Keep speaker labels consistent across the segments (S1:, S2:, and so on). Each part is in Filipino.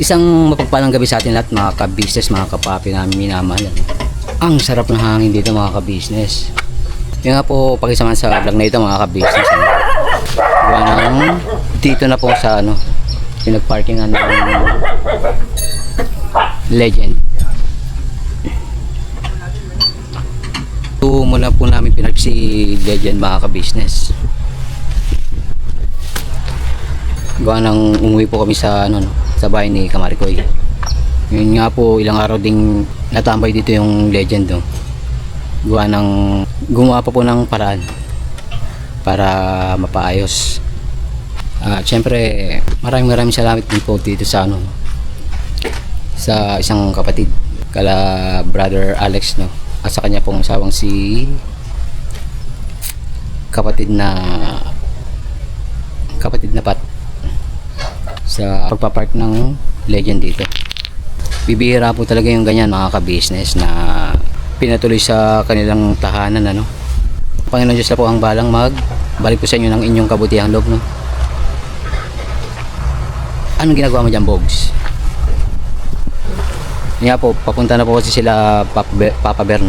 S1: Isang mapagpalang gabi sa atin lahat mga ka-business, mga kapapi namin minamahal. Ang sarap ng hangin dito mga ka-business. Yung nga po, pakisamahan sa vlog na ito mga ka-business. Dito na po sa pinag-parkingan ng Legend. Ito muna po namin pinag si Legend mga ka-business. Gawa nang umuwi po kami sa sa bahay ni Kamarikoy. Yun nga po, ilang araw ding natambay dito yung Legend gawa nang gumawa pa po ng paraan para mapaayos. Siyempre maraming salamat din po dito sa sa isang kapatid kala Brother Alex at sa kanya pong asawang si kapatid na Pat sa pagpapark ng Legend dito. Bibihira po talaga yung ganyan mga ka-business na pinatuloy sa kanilang tahanan Panginoon Diyos na po ang balang balik po sa inyo ng inyong kabutihang loob Anong ginagawa mo dyan, Bogs? Nga po, papunta na po kasi sila Papa Bear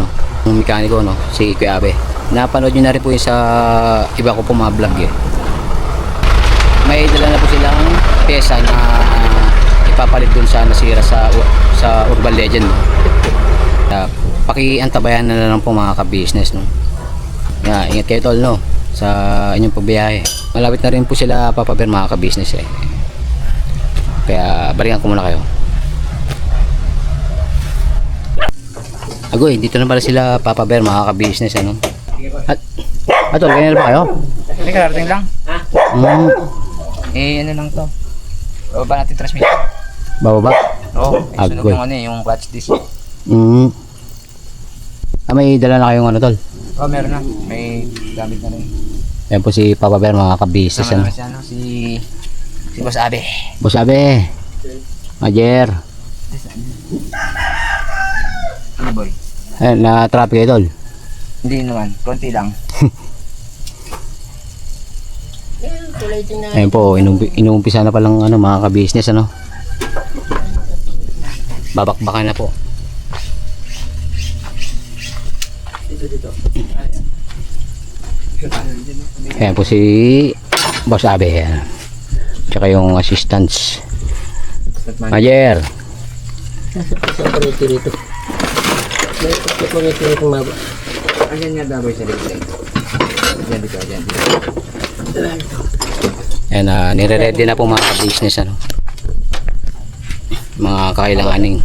S1: yung mekaniko si Kuya Abe. Napanood nyo na rin po yung sa iba ko po mga vlog May dala na po silang pyesa na ipapalit dun sa nasira sa Urban Legend pakiantabayan na lang po mga ka-business ingat kayo tol sa inyong pagbiyahe. Malapit na rin po sila Papa Bear mga ka-business kaya balikan ko muna kayo. Agoy, dito na pala sila Papa Bear mga ka-business tol, ganyan na ba kayo?
S2: Hindi, kararating lang. Ano lang to. Bababa natin transmission.
S1: Bababa?
S2: Oo, sunog
S1: Agoy.
S2: yung clutch disc.
S1: May dala na kayong tol?
S2: Oo, meron na. May gamit na rin.
S1: Yan po si Papa Bear mga ka-business
S2: Si Boss Abe.
S1: Boss Abe, Majer.
S2: Ano boy?
S1: Na traffic kayo tol?
S2: Hindi naman, konti lang.
S1: Ayun po, inuumpisa na palang mga ka-business babakbakan na po.
S2: Dito.
S1: Ayan po si Boss Abe tsaka yung assistants Majer.
S2: Ayan nga daboy sa dito. Ayan dito.
S1: Ayan, nire-ready na po mga ka-business mga kakailanganin.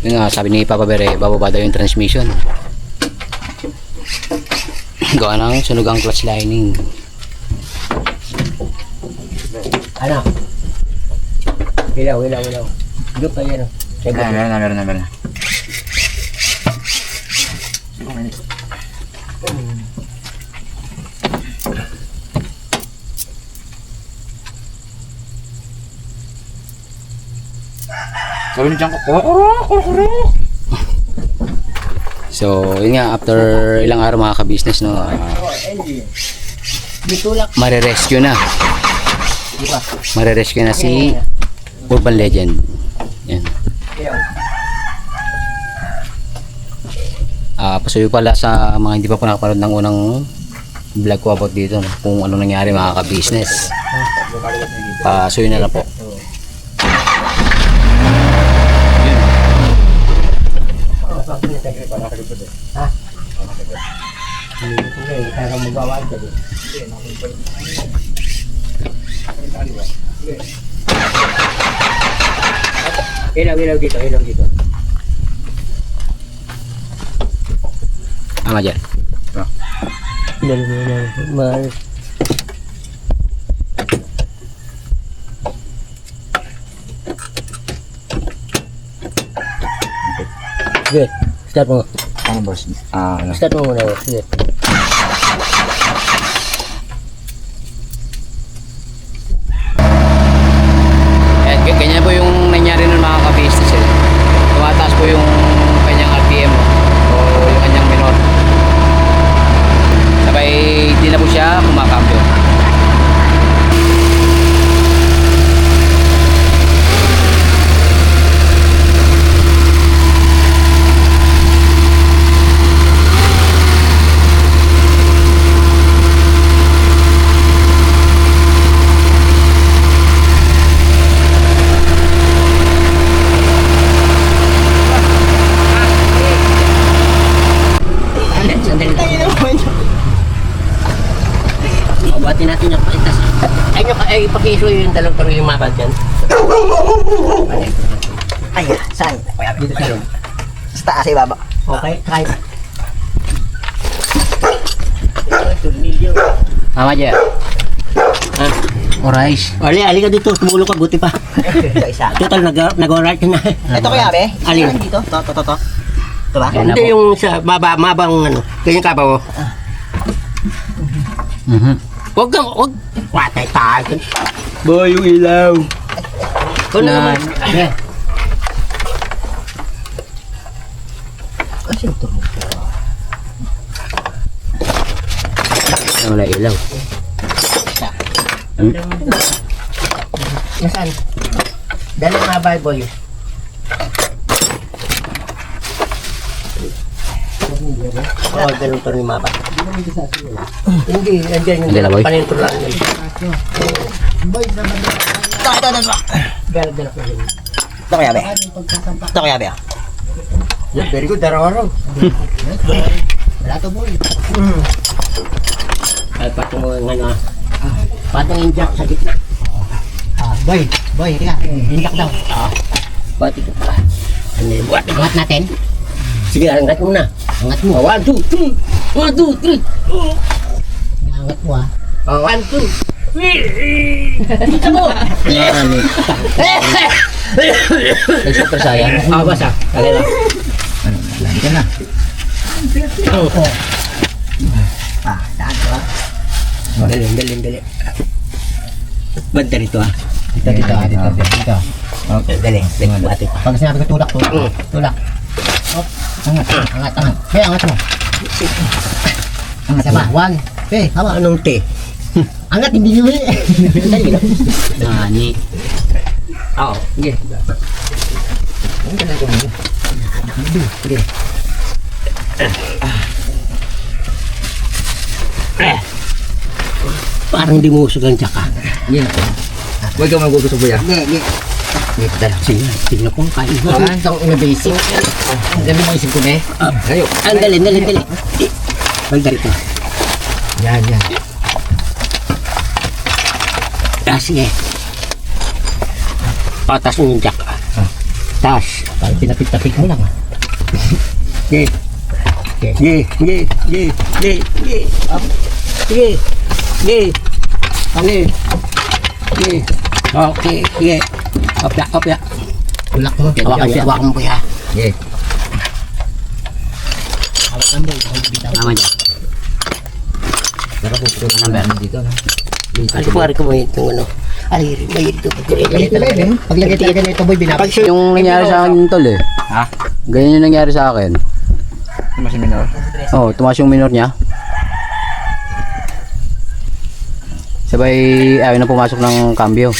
S1: Yun nga, sabi ni Papa Bear bababa daw yung transmission gawa ng sunog ang clutch lining. Ilaw dup pa yan
S2: Meron na. Sabi niyo dyan ko,
S1: So, yun nga, after ilang araw mga ka-business mare-rescue na si Urban Legend. Yan. Pasuyo pala sa mga hindi pa po nakapanood ng unang vlog ko about dito kung ano nangyari mga ka-business. Pasuyo na lang po. Ilaw dito. Majer. Sige, start mo.
S2: Ano boss?
S1: Start mo muna. Sige. Ganyan po yung nangyari nun mga ka-business tumataas po yung kanyang RPM o yung kanyang minor sabay di na po siya kumakambyo.
S3: dalawang tuloy yung mapa dyan.
S4: Ay, saan?
S3: Dito sa loob.
S4: Sa taas, ibaba.
S3: Okay, kahit.
S1: Mama dyan. Orais.
S3: Ali ka dito. Tumulong ka, buti pa.
S4: Ito, isa.
S3: Total, nag-alright ka na.
S4: Ito kaya, be?
S3: Alin?
S4: Dito? To. Ito ba?
S1: Yan na
S3: Hindi
S1: po.
S3: yung sa mabang ano. Ganyan ka ba, oh? Huwag kang, huwag. Watay tayo. Boy, yung ilaw. Kung
S1: Na-
S3: naman.
S4: Kasi ito.
S1: Wala ilaw.
S3: Nasaan? Dali mga Bible. Oo, ganun pa rin mapa. Hindi, andyan yung
S1: Hindi na, boy?
S3: panintro lang yun.
S4: Ito.
S3: Galak na yun.
S4: Ito kaya, be? Ito kaya, be?
S3: Yeah, very good, araw-araw.
S4: Wala to, boy.
S3: Ay, patong mo yung ano. Patong yung jack sa gitna.
S4: Boy, teka. Hindak daw.
S3: Pati ka pa. Ano yung buhat?
S4: Angat natin.
S3: Sige, angat mo na.
S4: Angat mo.
S3: 1, 2, 3. 1, 2, 3.
S4: Angat mo, ah.
S3: 1, 2. Kita mo!
S1: May super sayang.
S3: Basa. Kali lang.
S4: Lagi ka na. Daan ko, ah.
S3: Dali. Banda rito, ah.
S4: Dito.
S3: Okay, dali. Bati pa.
S4: Pag sinabi ko tulak. Tulak. Oh, angat. Be, angat mo. Angat ba? 1. Be, hawa.
S3: Anong te?
S4: Angat, hindi nyo
S1: Nani.
S3: Oo. Sige. Parang di mo usog ang tsaka.
S2: Yan. Huwag ka magugusto po yan.
S4: Hindi.
S3: Sige, tignan ko ang kain.
S4: Ito ang inabasic. Ang dami mo isip ko, be.
S2: Ayo.
S3: Ang dali. Banda rito.
S4: Yan.
S3: Sige. Patas mo yung jack. Tas.
S4: Parang pinapit-tapit mo lang, ah.
S3: Sige. Okay, sige. Opya.
S4: Tulak mo.
S3: Hawakan mo kuya.
S2: Yeah.
S4: Hawakan mo.
S1: Mama dyan.
S2: Nakapusto na naman dito, no?
S3: Ano po ko mo itong ano? Aliri, may ito.
S4: Paglagay talaga na ito, boy, binapag.
S1: Yung nangyari sa akin tol eh.
S2: Ha?
S1: Ganyan yung nangyari sa akin.
S2: Tumas yung minor.
S1: Oh, tumaas yung minor niya. Sabay ayaw na pumasok ng cambio.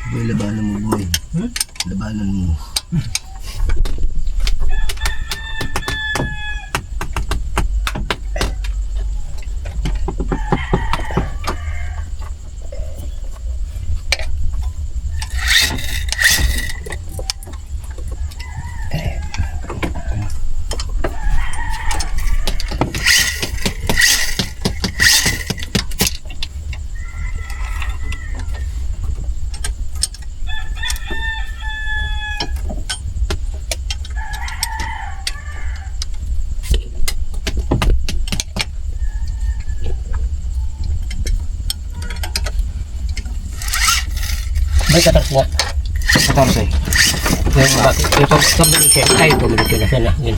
S4: Boy, labanan mo, boy. Labanan mo.
S3: May katakbo.
S2: 14.
S3: Yung pag-kabalik siya, ay, bumalik ko na sana. Yun.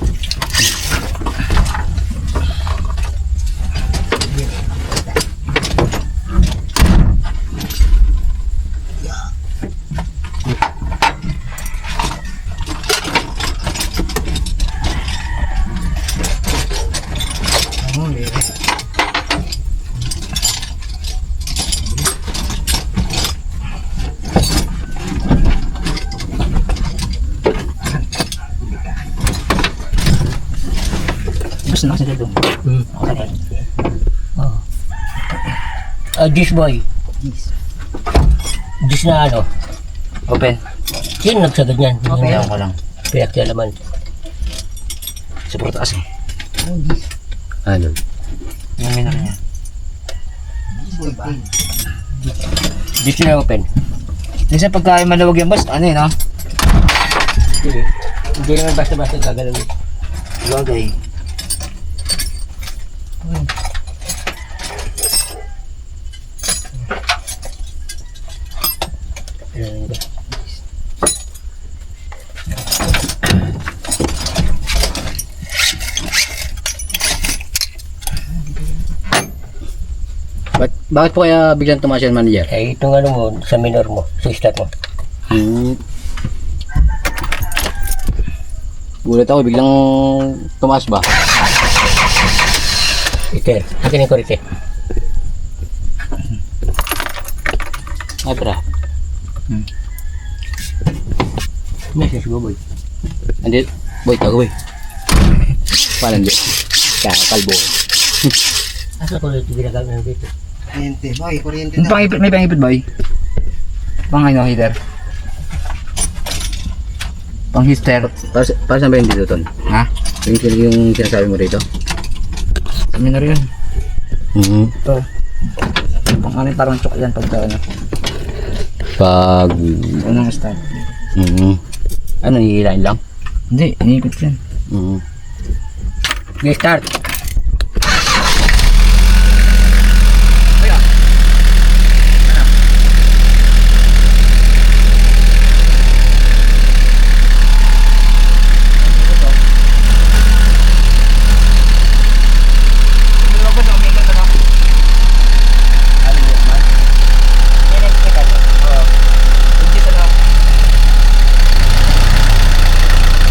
S2: Basta nakasagal doon.
S4: Okay. Oh. Dish boy. Dish na ano?
S2: Open.
S4: Sino nagsagad niyan?
S2: Okay. Ko lang.
S4: Pinagkalaman.
S2: Sobrang taas eh.
S1: Ano?
S2: Yung minar niya.
S4: Dish na open.
S2: Minsan pagka maluwag yung boss, ano yun, no?
S4: Hindi naman basta-basta gagalawin.
S2: Lagay.
S1: Bakit po kaya biglang tumaas yan, manager?
S4: Eh, itong ano mo, sa minor mo, sa start mo.
S1: Gulat ako, biglang tumaas ba?
S4: Iter, akin yung korite.
S1: Ay, pra.
S4: Message ko, boy.
S1: Andit, boy, tago boy. Paano andit? Kalbo.
S4: Asa ko ito ginagamit dito?
S2: Kuryente, boy. Kuryente na. May pangipit, boy. Pang ano, heater. Pang hister.
S1: Para saan ba yung dito, Ton?
S2: Ha?
S1: Yung sinasabi mo rito?
S2: Sa minar yun.
S1: Ito.
S2: Pang ano, parang chok yan pagka ano.
S1: Pag...
S2: Unang start.
S1: Ano, hihilain lang?
S2: Hindi, iniipit yan.
S4: Okay, start.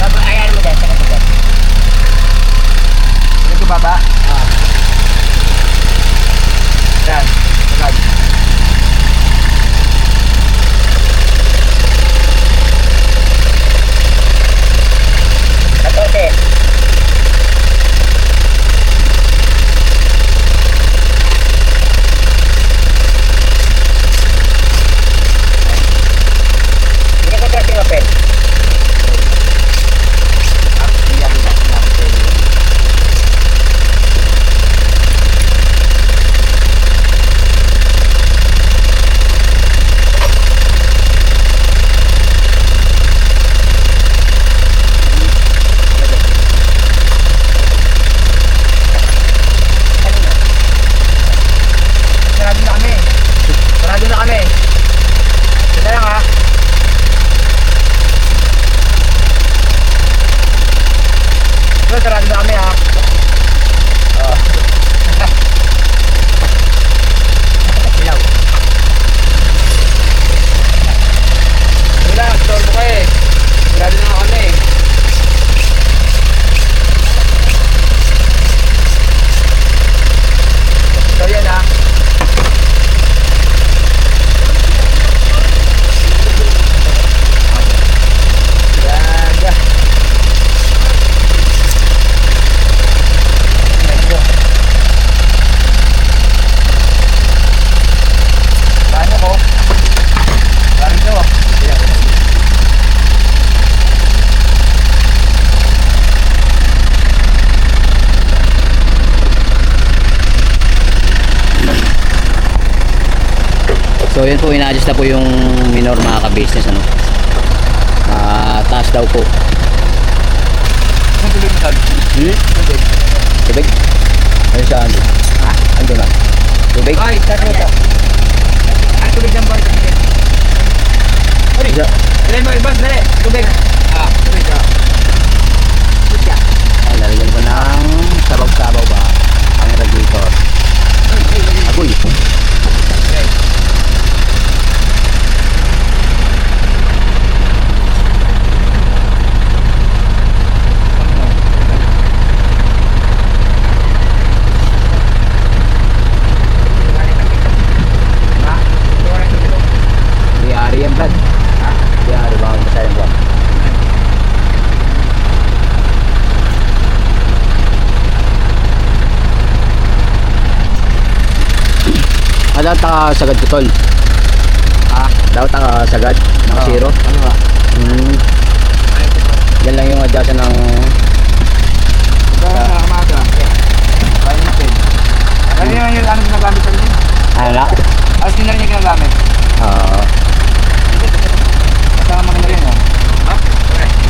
S4: Ayan mo dyan, sa kapatid.
S2: Ito baba. Yan. Agad.
S4: Katote. Hindi ko trusting open.
S2: Sarado na kami. Sarado na kami. Ito lang ha. Ito, sarado na kami ha.
S4: Ilaw.
S2: Wala, store mo kayo eh. Sarado na kami. So yan ha. Grabe. Paano ko? Paano ito?
S1: So yun po, ina-adjust na po yung minor mga ka-business, ano. Taas daw po.
S2: Saan tuloy mo sabi?
S1: Tubig? Ano siya, ando?
S2: Ha?
S1: Ando na. Tubig?
S2: Ay, start mo ito. Ay, tubig ng boy. Ay,
S1: Isa.
S2: dali mo, boss, dali. Tubig. Tubig ka. Tubig ka.
S1: Ay, lalagyan ko ng sabaw-sabaw ba ang radiator. Agoy. Dapat nakasagad ko tol. Dapat nakasagad. Naka-zero.
S2: Ano ba?
S1: Yan lang yung adjustan ng...
S2: Sa kamaga. Ayun natin. Ano yung ano ginagamit sa inyo?
S1: Ano?
S2: As din na rin yung ginagamit. Kasama na rin, oh.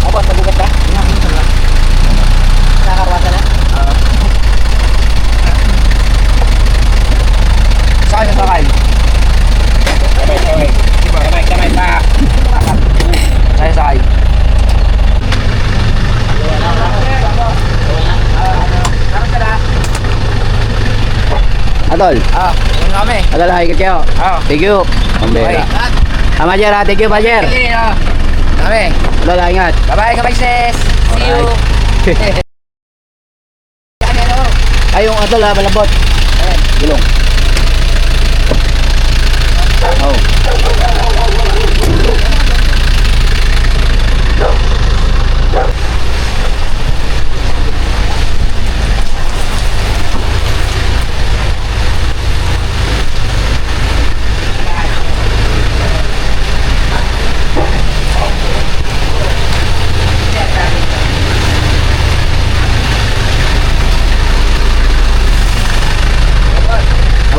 S4: Ako, magugat ka? Nakakarwata na?
S2: Saan yung sakay?
S3: Kamay pa.
S2: Saan yung sakay?
S1: Atol.
S2: Yun kami.
S1: Atol, hi kayo. Thank you. Pambera. Tama Jer ha. Thank you pa Jer.
S2: Sige, kami.
S1: Atol, ingat.
S2: Bye-bye, kabay sis. See you.
S1: Ay, yung atol ha, malambot. Gulong. Oh.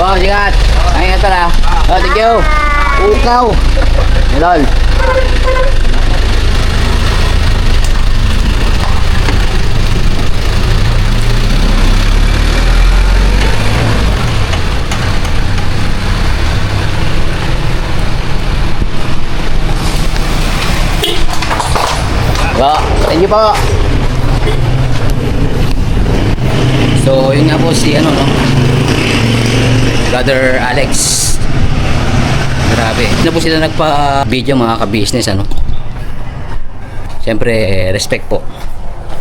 S1: Wow, sikat. Ay, ito na. Oh, thank you. Ukaw. Nilol. Wow, thank you po. So, yun nga po si ano, no? Brother Alex. Grabe. Na po sila nagpa-video mga ka-business, ano? Siyempre, respect po.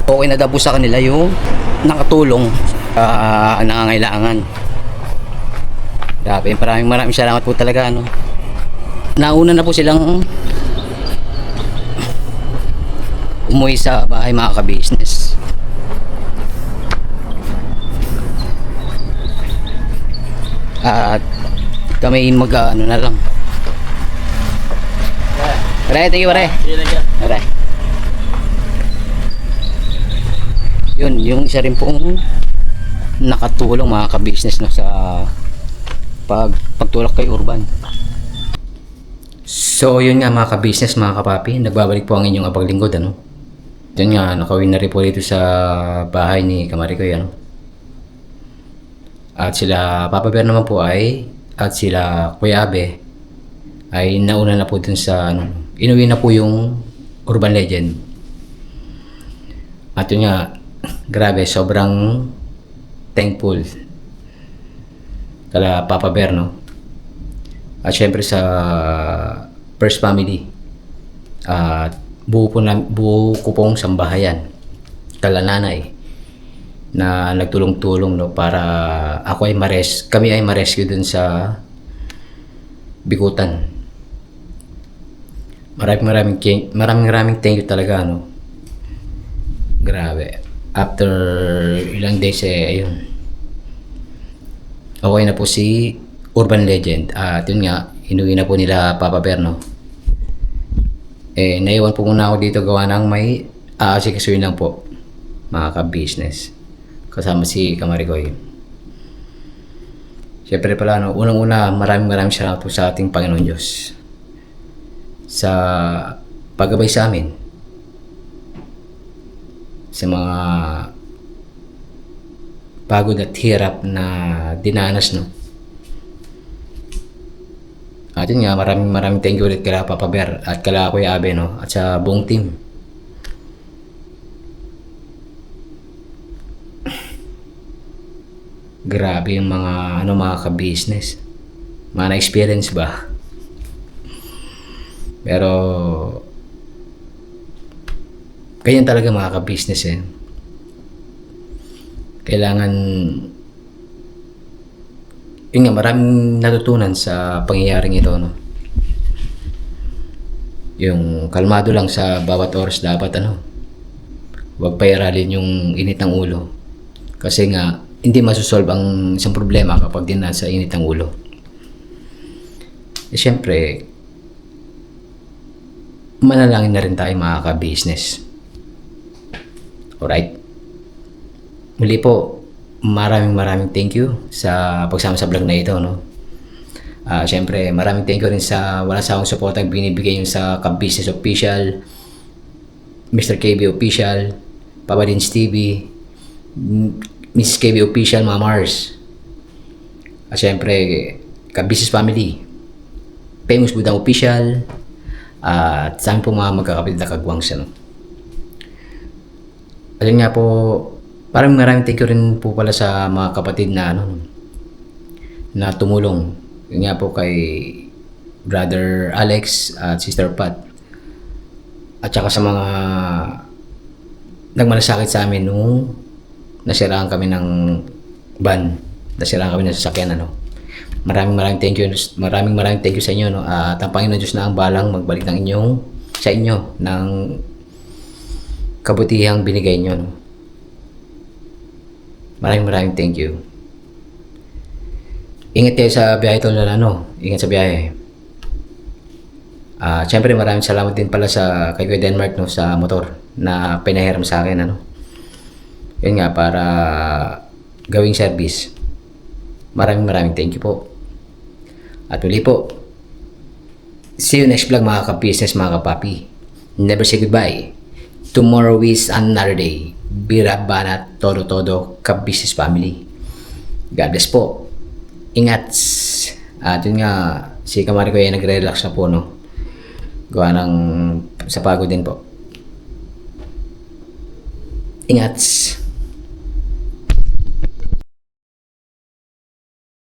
S1: Okay na daw po sa kanila yung nakatulong nangangailangan. Grabe. Maraming salamat po talaga, ano? Nauna na po silang umuwi sa bahay mga ka-business. At kami ano na lang. Pare, thank you pare. Pare. Yun, yung isa rin pong nakatulong mga ka-business no, sa pagtulak kay Urban. So yun nga mga ka-business, mga kapapi, nagbabalik po ang inyong apaglingkod, ano. Yun nga, nakawin na rin po dito sa bahay ni Kamaricoy, ano. At sila Papa Bear naman po at sila Kuya Abe ay nauna na po dun sa ano, inuwi na po yung Urban Legend. At yun nga, grabe, sobrang thankful kala Papa Bear, no? At syempre sa First Family at buo ko pong sambahayan kala nanay na nagtulong-tulong, no, para kami ay ma-rescue dun sa Bikutan. Maraming thank you talaga, no. Grabe. After ilang days ayun. Okay na po si Urban Legend. At yun nga, inuwi na po nila Papa Bear, no. Naiwan po muna ako dito gawa ng may aasikasuin lang po mga ka-business kasama si Kamaricoy. Siyempre pala, no, unang-una maraming salamat po sa ating Panginoon Diyos sa paggabay sa amin sa mga pagod at hirap na dinanas, no. At yun nga, maraming thank you ulit kala Papa Bear at kala Kuya Abe, no, at sa buong team. Grabe yung mga ka-business. Mga na-experience ba? Pero ganyan talaga mga ka-business, eh. Kailangan yun nga, maraming natutunan sa pangyayaring ito, no. Yung kalmado lang sa bawat oras dapat, ano. Huwag pairalin yung init ng ulo. Kasi nga hindi masosolve ang isang problema kapag din nasa init ng ulo. Siyempre, manalangin na rin tayo mga ka-business. Alright? Muli po, maraming thank you sa pagsama sa vlog na ito, no? Siyempre, maraming thank you rin sa wala sa akong support ang binibigay nyo sa ka-business official, Mr. KB official, Papa Dins TV, Mrs. KB official, Mama Mars. At siyempre, ka-business family, Famous Budang official, at sa amin po mga magkakapatid na kagwangs, ano. Ayun nga po, maraming thank you rin po pala sa mga kapatid na na tumulong. Yun nga po kay Brother Alex at Sister Pat. At saka sa mga nagmalasakit sa amin nung nasiraan kami ng van, nasiraan kami ng sasakyan, ano. Maraming thank you. Maraming thank you sa inyo, no. At ang Panginoon Diyos na ang balang magbalik ng sa inyo ng kabutihang binigay nyo, no. Maraming thank you. Ingat kayo sa biyahe, tol, ano. Ingat sa biyahe. Siyempre maraming salamat din pala sa kay Kuya Denmark, no, sa motor na pinahiram sa akin, ano. Yun nga, para gawing service. Maraming thank you po. At uli po, see you next vlog mga ka-business, mga ka-papi. Never say goodbye. Tomorrow is another day. Bira, banat, todo, ka-business family. God bless po. Ingat. At yun nga, si Kamari ko ay nagre-relax na po, no. Gawa ng sa pagod din po. Ingat.